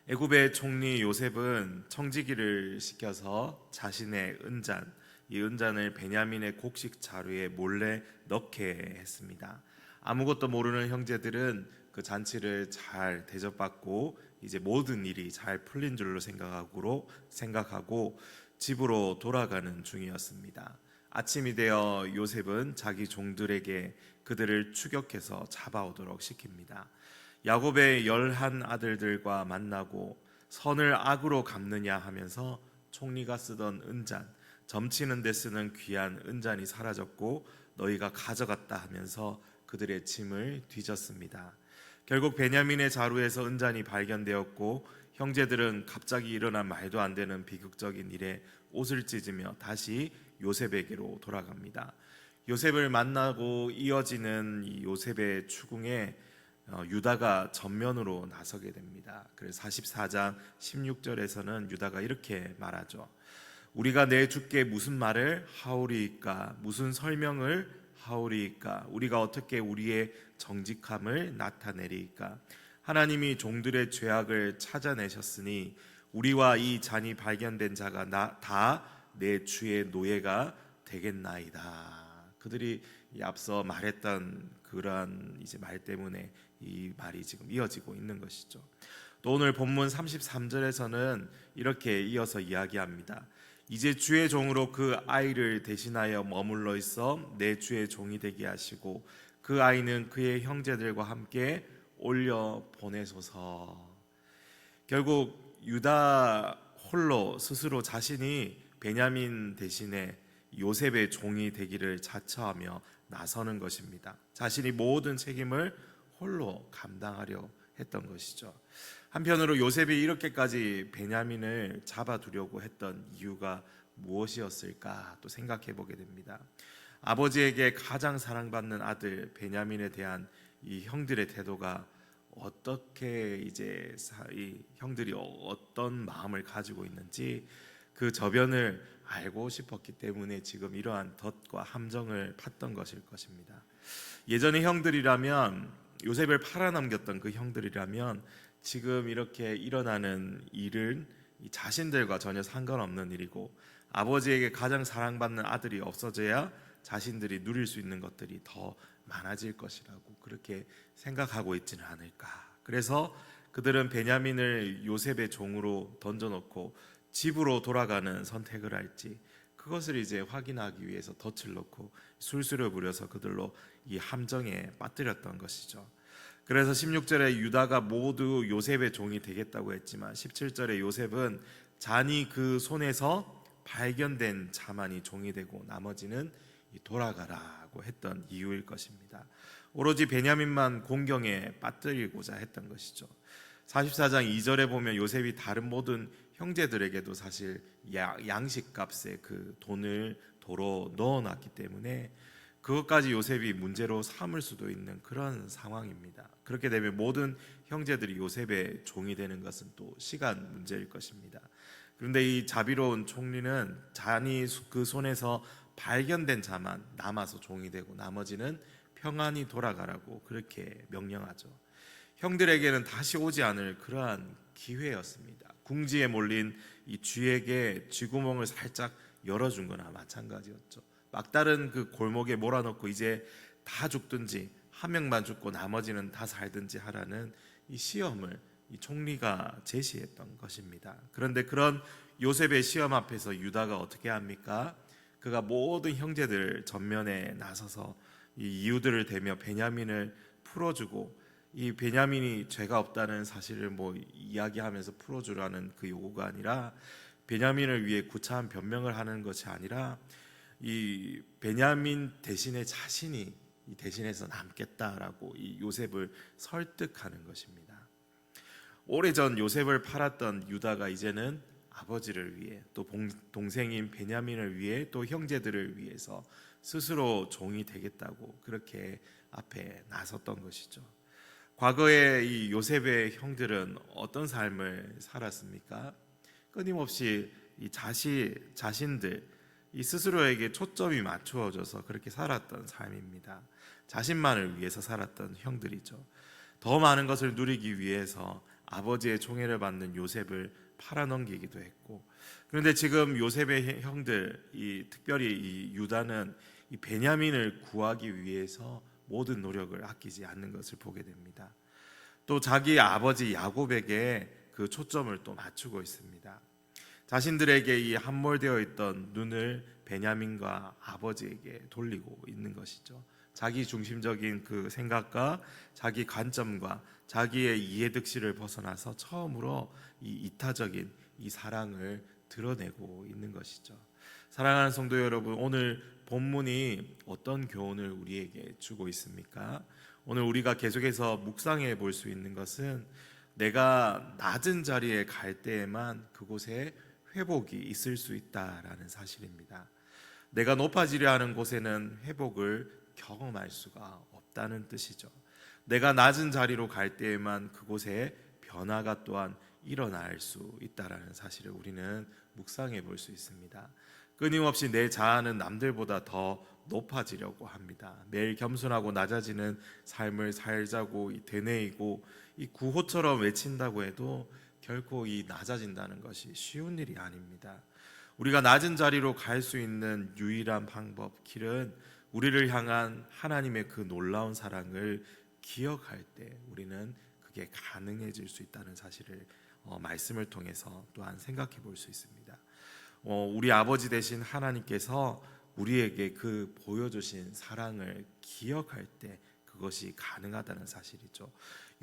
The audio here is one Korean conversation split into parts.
애굽의 총리 요셉은 청지기를 시켜서 자신의 은잔, 이 은잔을 베냐민의 곡식 자루에 몰래 넣게 했습니다. 아무것도 모르는 형제들은 그 잔치를 잘 대접받고 이제 모든 일이 잘 풀린 줄로 생각하고 집으로 돌아가는 중이었습니다. 아침이 되어 요셉은 자기 종들에게 그들을 추격해서 잡아오도록 시킵니다. 야곱의 11 아들들과 만나고 선을 악으로 갚느냐 하면서 총리가 쓰던 은잔, 점치는 데 쓰는 귀한 은잔이 사라졌고 너희가 가져갔다 하면서 그들의 짐을 뒤졌습니다. 결국 베냐민의 자루에서 은잔이 발견되었고 형제들은 갑자기 일어난 말도 안 되는 비극적인 일에 옷을 찢으며 다시 요셉에게로 돌아갑니다. 요셉을 만나고 이어지는 이 요셉의 추궁에 유다가 전면으로 나서게 됩니다. 그래서 44장 16절에서는 유다가 이렇게 말하죠. 우리가 내 주께 무슨 말을 하오리이까? 무슨 설명을 하오리이까? 우리가 어떻게 우리의 정직함을 나타내리이까? 하나님이 종들의 죄악을 찾아내셨으니 우리와 이 잔이 발견된 자가 다 내 주의 노예가 되겠나이다. 그들이 앞서 말했던 그러한 이제 말 때문에 이 말이 지금 이어지고 있는 것이죠. 또 오늘 본문 33절에서는 이렇게 이어서 이야기합니다. 이제 주의 종으로 그 아이를 대신하여 머물러 있어 내 주의 종이 되게 하시고 그 아이는 그의 형제들과 함께 올려 보내소서. 결국 유다 홀로 스스로 자신이 베냐민 대신에 요셉의 종이 되기를 자처하며 나서는 것입니다. 자신이 모든 책임을 홀로 감당하려 했던 것이죠. 한편으로 요셉이 이렇게까지 베냐민을 잡아두려고 했던 이유가 무엇이었을까 또 생각해 보게 됩니다. 아버지에게 가장 사랑받는 아들 베냐민에 대한 이 형들의 태도가 어떻게 이제 이 형들이 어떤 마음을 가지고 있는지 그 저변을 알고 싶었기 때문에 지금 이러한 덫과 함정을 팠던 것일 것입니다. 예전의 형들이라면 요셉을 팔아넘겼던 그 형들이라면 지금 이렇게 일어나는 일은 자신들과 전혀 상관없는 일이고 아버지에게 가장 사랑받는 아들이 없어져야 자신들이 누릴 수 있는 것들이 더 많아질 것이라고 그렇게 생각하고 있지는 않을까. 그래서 그들은 베냐민을 요셉의 종으로 던져놓고 집으로 돌아가는 선택을 할지 그것을 이제 확인하기 위해서 덫을 놓고 술수를 부려서 그들로 이 함정에 빠뜨렸던 것이죠. 그래서 16절에 유다가 모두 요셉의 종이 되겠다고 했지만 17절에 요셉은 잔이 그 손에서 발견된 자만이 종이 되고 나머지는 돌아가라고 했던 이유일 것입니다. 오로지 베냐민만 공경에 빠뜨리고자 했던 것이죠. 44장 2절에 보면 요셉이 다른 모든 형제들에게도 사실 양식값에 그 돈을 도로 넣어놨기 때문에 그것까지 요셉이 문제로 삼을 수도 있는 그런 상황입니다. 그렇게 되면 모든 형제들이 요셉의 종이 되는 것은 또 시간 문제일 것입니다. 그런데 이 자비로운 총리는 잔이 그 손에서 발견된 자만 남아서 종이 되고 나머지는 평안히 돌아가라고 그렇게 명령하죠. 형들에게는 다시 오지 않을 그러한 기회였습니다. 궁지에 몰린 이 쥐에게 쥐구멍을 살짝 열어준 거나 마찬가지였죠. 막다른 그 골목에 몰아넣고 이제 다 죽든지 한 명만 죽고 나머지는 다 살든지 하라는 이 시험을 이 총리가 제시했던 것입니다. 그런데 그런 요셉의 시험 앞에서 유다가 어떻게 합니까? 그가 모든 형제들 전면에 나서서 이 이유들을 대며 베냐민을 풀어주고 이 베냐민이 죄가 없다는 사실을 이야기하면서 풀어주라는 그 요구가 아니라 베냐민을 위해 구차한 변명을 하는 것이 아니라 이 베냐민 대신에 자신이 이 대신해서 남겠다라고 이 요셉을 설득하는 것입니다. 오래전 요셉을 팔았던 유다가 이제는 아버지를 위해 또 동생인 베냐민을 위해 또 형제들을 위해서 스스로 종이 되겠다고 그렇게 앞에 나섰던 것이죠. 과거에 이 요셉의 형들은 어떤 삶을 살았습니까? 끊임없이 이 자신들 이 스스로에게 초점이 맞추어져서 그렇게 살았던 삶입니다. 자신만을 위해서 살았던 형들이죠. 더 많은 것을 누리기 위해서 아버지의 총애를 받는 요셉을 팔아넘기기도 했고, 그런데 지금 요셉의 형들, 특별히 이 유다는 이 베냐민을 구하기 위해서 모든 노력을 아끼지 않는 것을 보게 됩니다. 또 자기 아버지 야곱에게 그 초점을 또 맞추고 있습니다. 자신들에게 이 함몰되어 있던 눈을 베냐민과 아버지에게 돌리고 있는 것이죠. 자기 중심적인 그 생각과 자기 관점과 자기의 이해득실을 벗어나서 처음으로 이 이타적인 이 사랑을 드러내고 있는 것이죠. 사랑하는 성도 여러분, 오늘 본문이 어떤 교훈을 우리에게 주고 있습니까? 오늘 우리가 계속해서 묵상해 볼 수 있는 것은 내가 낮은 자리에 갈 때에만 그곳에 회복이 있을 수 있다라는 사실입니다. 내가 높아지려 하는 곳에는 회복을 경험할 수가 없다는 뜻이죠. 내가 낮은 자리로 갈 때에만 그곳에 변화가 또한 일어날 수 있다라는 사실을 우리는 묵상해 볼 수 있습니다. 끊임없이 내 자아는 남들보다 더 높아지려고 합니다. 매일 겸손하고 낮아지는 삶을 살자고 되뇌이고 이 구호처럼 외친다고 해도 결코 이 낮아진다는 것이 쉬운 일이 아닙니다. 우리가 낮은 자리로 갈 수 있는 유일한 방법, 길은 우리를 향한 하나님의 그 놀라운 사랑을 기억할 때 우리는 그게 가능해질 수 있다는 사실을 말씀을 통해서 또한 생각해 볼 수 있습니다. 우리 아버지 되신 하나님께서 우리에게 그 보여주신 사랑을 기억할 때 그것이 가능하다는 사실이죠.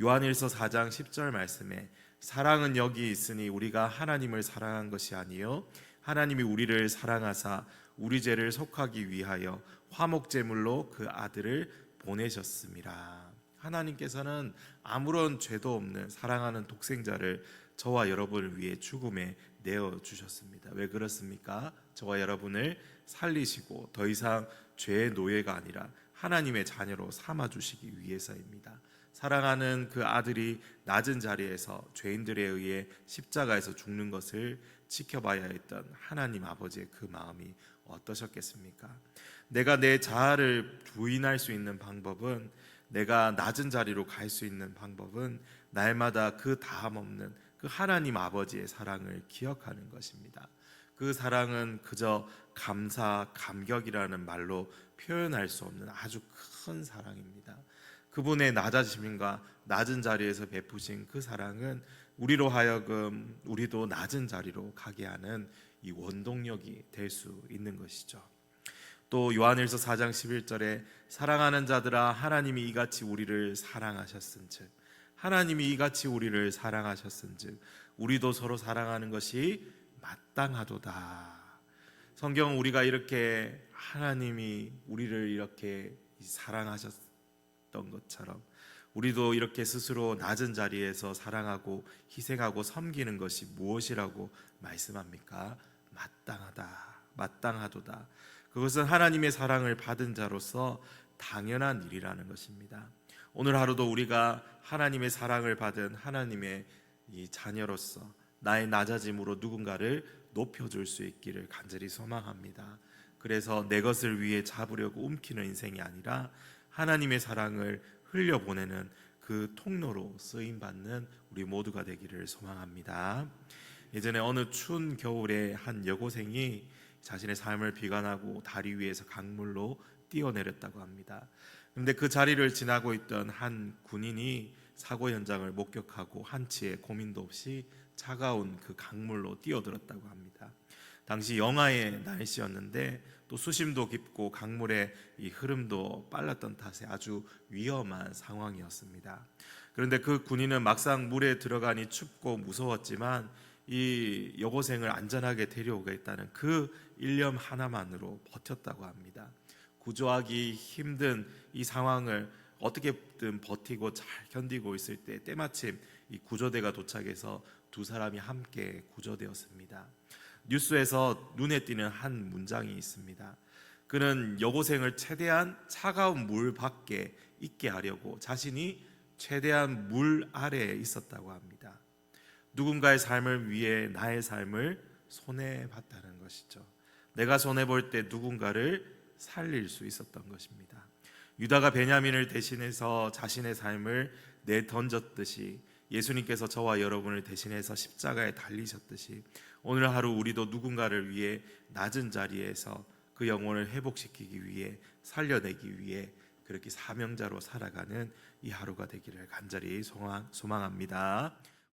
요한일서 4장 10절 말씀에 사랑은 여기 있으니 우리가 하나님을 사랑한 것이 아니요 하나님이 우리를 사랑하사 우리 죄를 속하기 위하여 화목제물로 그 아들을 보내셨습니다. 하나님께서는 아무런 죄도 없는 사랑하는 독생자를 저와 여러분을 위해 죽음에 내어주셨습니다. 왜 그렇습니까? 저와 여러분을 살리시고 더 이상 죄의 노예가 아니라 하나님의 자녀로 삼아주시기 위해서입니다. 사랑하는 그 아들이 낮은 자리에서 죄인들에 의해 십자가에서 죽는 것을 지켜봐야 했던 하나님 아버지의 그 마음이 어떠셨겠습니까? 내가 내 자아를 부인할 수 있는 방법은, 내가 낮은 자리로 갈 수 있는 방법은 날마다 그 다함 없는 그 하나님 아버지의 사랑을 기억하는 것입니다. 그 사랑은 그저 감사, 감격이라는 말로 표현할 수 없는 아주 큰 사랑입니다. 그분의 낮아짐과 낮은 자리에서 베푸신 그 사랑은 우리로 하여금 우리도 낮은 자리로 가게 하는 이 원동력이 될 수 있는 것이죠. 또 요한일서 4장 11절에 사랑하는 자들아 하나님이 이같이 우리를 사랑하셨은즉, 하나님이 이같이 우리를 사랑하셨은즉 우리도 서로 사랑하는 것이 마땅하도다. 성경은 우리가 이렇게 하나님이 우리를 이렇게 사랑하셨던 것처럼 우리도 이렇게 스스로 낮은 자리에서 사랑하고 희생하고 섬기는 것이 무엇이라고 말씀합니까? 마땅하다, 마땅하도다. 그것은 하나님의 사랑을 받은 자로서 당연한 일이라는 것입니다. 오늘 하루도 우리가 하나님의 사랑을 받은 하나님의 이 자녀로서 나의 낮아짐으로 누군가를 높여줄 수 있기를 간절히 소망합니다. 그래서 내 것을 위해 잡으려고 움키는 인생이 아니라 하나님의 사랑을 흘려보내는 그 통로로 쓰임받는 우리 모두가 되기를 소망합니다. 예전에 어느 추운 겨울에 한 여고생이 자신의 삶을 비관하고 다리 위에서 강물로 뛰어내렸다고 합니다. 그런데 그 자리를 지나고 있던 한 군인이 사고 현장을 목격하고 한치의 고민도 없이 차가운 그 강물로 뛰어들었다고 합니다. 당시 영하의 날씨였는데 또 수심도 깊고 강물의 이 흐름도 빨랐던 탓에 아주 위험한 상황이었습니다. 그런데 그 군인은 막상 물에 들어가니 춥고 무서웠지만 이 여고생을 안전하게 데려오겠다는 그 일념 하나만으로 버텼다고 합니다. 구조하기 힘든 이 상황을 어떻게든 버티고 잘 견디고 있을 때 때마침 이 구조대가 도착해서 두 사람이 함께 구조되었습니다. 뉴스에서 눈에 띄는 한 문장이 있습니다. 그는 여고생을 최대한 차가운 물 밖에 있게 하려고 자신이 최대한 물 아래에 있었다고 합니다. 누군가의 삶을 위해 나의 삶을 손해봤다는 것이죠. 내가 손해볼 때 누군가를 살릴 수 있었던 것입니다. 유다가 베냐민을 대신해서 자신의 삶을 내던졌듯이 예수님께서 저와 여러분을 대신해서 십자가에 달리셨듯이 오늘 하루 우리도 누군가를 위해 낮은 자리에서 그 영혼을 회복시키기 위해, 살려내기 위해 그렇게 사명자로 살아가는 이 하루가 되기를 간절히 소망합니다.